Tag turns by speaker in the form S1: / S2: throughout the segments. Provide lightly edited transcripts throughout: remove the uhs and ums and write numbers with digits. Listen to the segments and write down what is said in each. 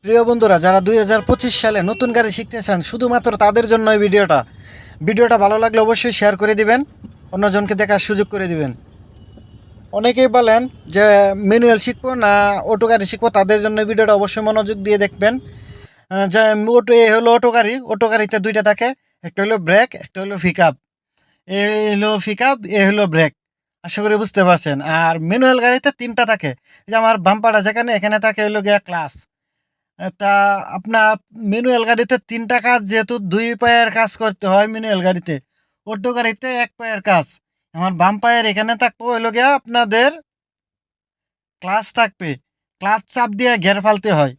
S1: প্রিয় বন্ধুরা, যারা 2025 সালে নতুন গাড়ি শিখতে চান শুধুমাত্র তাদের জন্য এই ভিডিওটা ভালো লাগলে অবশ্যই শেয়ার করে দিবেন, অন্যজনকে দেখার সুযোগ করে দিবেন। অনেকেই বলেন যে ম্যানুয়াল শিখবো না অটো গাড়ি শিখবো, তাদের জন্য এই ভিডিওটা অবশ্যই মনোযোগ দিয়ে দেখবেন। যে এ হলো অটো গাড়িতে দুইটা থাকে, একটা হলো ব্রেক, একটা হলো পিক আপ। এ হলো পিক আপ, এ হলো ব্রেক। আশা করি বুঝতে পারছেন। আর ম্যানুয়াল গাড়িতে তিনটা থাকে, যে আমার বাম্পারটা যেখানে এখানে থাকে হলো গিয়া ক্লাস। তা আপনার ম্যানুয়াল গাড়িতে তিনটা কাজ, যেহেতু দুই পায়ের কাজ করতে হয় ম্যানুয়াল গাড়িতে, অটো গাড়িতে এক পায়ের কাজ। আমার বাম পায়ের এখানে থাকবো হইলো গিয়া আপনাদের ক্লাচ থাকবে, ক্লাচ চাপ দিয়ে ঘের ফালতে হয়।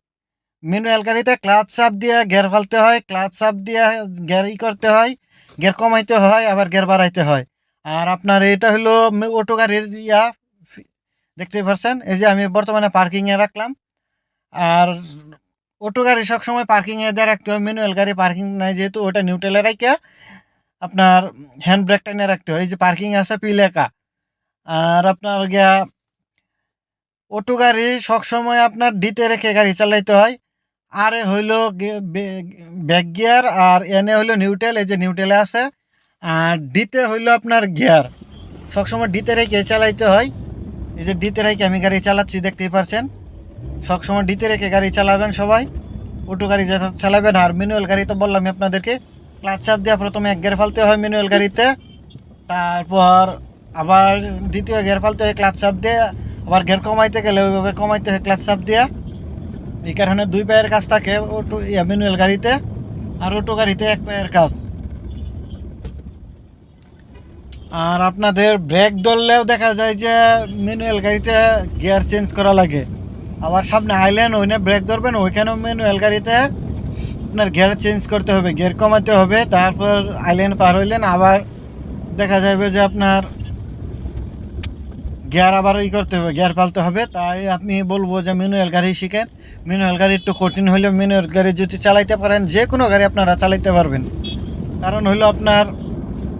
S1: ম্যানুয়াল গাড়িতে ক্লাচ চাপ দিয়ে ঘের ফালতে হয়, ক্লাচ চাপ দিয়ে ঘের করতে হয়, ঘের কমাইতে হয়, আবার ঘের বাড়াইতে হয়। আর আপনার এটা হলো অটো গাড়ির দেখতেই পাচ্ছেন। এই যে আমি বর্তমানে পার্কিংয়ে রাখলাম। আর অটো গাড়ি সবসময় পার্কিংয়ে দিয়ে রাখতে হয়, ম্যানুয়াল গাড়ি পার্কিং নাই যেহেতু, ওটা নিউট্রালে রাখিয়া আপনার হ্যান্ড ব্রেক টাইনে রাখতে হয়। এই যে পার্কিং আছে পি লেখা। আর আপনার গিয়া অটো গাড়ি সবসময় আপনার ডিতে রেখে গাড়ি চালাইতে হয়। আর এ হইল ব্যাক গিয়ার, আর এনে হইলো নিউট্রাল, এই যে নিউট্রালে আছে। আর ডিতে হইলো আপনার গিয়ার, সবসময় ডিতে রেখে চালাইতে হয়। এই যে ডিতে রেখে আমি গাড়ি চালাচ্ছি, দেখতেই পারছেন। সবসময় ডিতে রেখে গাড়ি চালাবেন সবাই, অটো গাড়ি যেটা চালাবেন। আর ম্যানুয়াল গাড়ি তো বললামই আপনাদেরকে, ক্লাচ চাপ দিয়ে প্রথমে এক গিয়ার ফালতে হয় ম্যানুয়াল গাড়িতে, তারপর আবার দ্বিতীয় গিয়ার ফালতে হয় ক্লাচ চাপ দিয়ে, আবার গিয়ার কমাইতে গেলে ওইভাবে কমাইতে হয় ক্লাচ চাপ দিয়ে। এই কারণে দুই পায়ের কাজ থাকে অটো ম্যানুয়াল গাড়িতে, আর অটো গাড়িতে এক পায়ের কাজ। আর আপনাদের ব্রেক ধরলেও দেখা যায় যে ম্যানুয়াল গাড়িতে গিয়ার চেঞ্জ করা লাগে। আবার সামনে আইলেন ওইখানে ব্রেক ধরবেন, ওইখানেও ম্যানুয়াল গাড়িতে আপনার গিয়ার চেঞ্জ করতে হবে, গিয়ার কমাতে হবে। তারপর আইল্যান্ড পার হইলেন, আবার দেখা যাবে যে আপনার গিয়ার আবার করতে হবে, গিয়ার পালতে হবে। তাই আপনি বলবো যে ম্যানুয়াল গাড়ি শিখেন। ম্যানুয়াল গাড়ি একটু কঠিন হইলেও ম্যানুয়াল গাড়ি যদি চালাইতে পারেন, যে কোনো গাড়ি আপনারা চালাইতে পারবেন। কারণ হইলো আপনার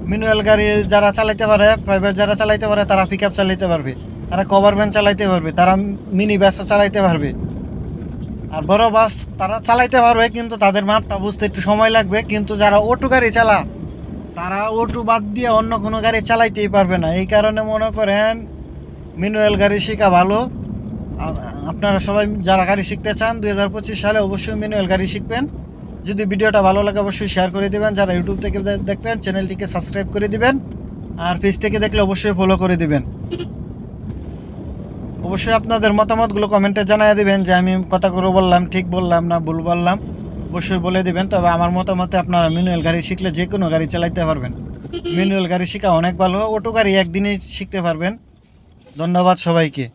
S1: ম্যানুয়াল গাড়ি যারা চালাইতে পারে, প্রাইভেট যারা চালাইতে পারে, তারা পিক আপ চালাইতে পারবে, তারা কভার ভ্যান চালাইতে পারবে, তারা মিনি বাসও চালাইতে পারবে। আর বড় বাস তারা চালাইতে পারবে, কিন্তু তাদের মাপটা বুঝতে একটু সময় লাগবে। কিন্তু যারা অটো গাড়ি চালা, তারা অটো বাদ দিয়ে অন্য কোনো গাড়ি চালাইতেই পারবে না। এই কারণে মনে করেন ম্যানুয়াল গাড়ি শেখা ভালো। আপনারা সবাই যারা গাড়ি শিখতে চান 2025 সালে অবশ্যই ম্যানুয়াল গাড়ি শিখবেন। যদি ভিডিওটা ভালো লাগে অবশ্যই শেয়ার করে দিবেন। যারা ইউটিউব থেকে দেখবেন চ্যানেলটিকে সাবস্ক্রাইব করে দিবেন, আর পেজ থেকে দেখলে অবশ্যই ফলো করে দিবেন। অবশ্যই আপনাদের মতামতগুলো কমেন্টে জানিয়ে দিবেন যে আমি কথাগুলো বললাম ঠিক বললাম না ভুল বললাম, অবশ্যই বলে দিবেন। তবে আমার মতামতে আপনারা ম্যানুয়াল গাড়ি শিখলে যে কোনো গাড়ি চালাইতে পারবেন। ম্যানুয়াল গাড়ি শেখা অনেক ভালো, অটো গাড়ি একদিনেই শিখতে পারবেন। ধন্যবাদ সবাইকে।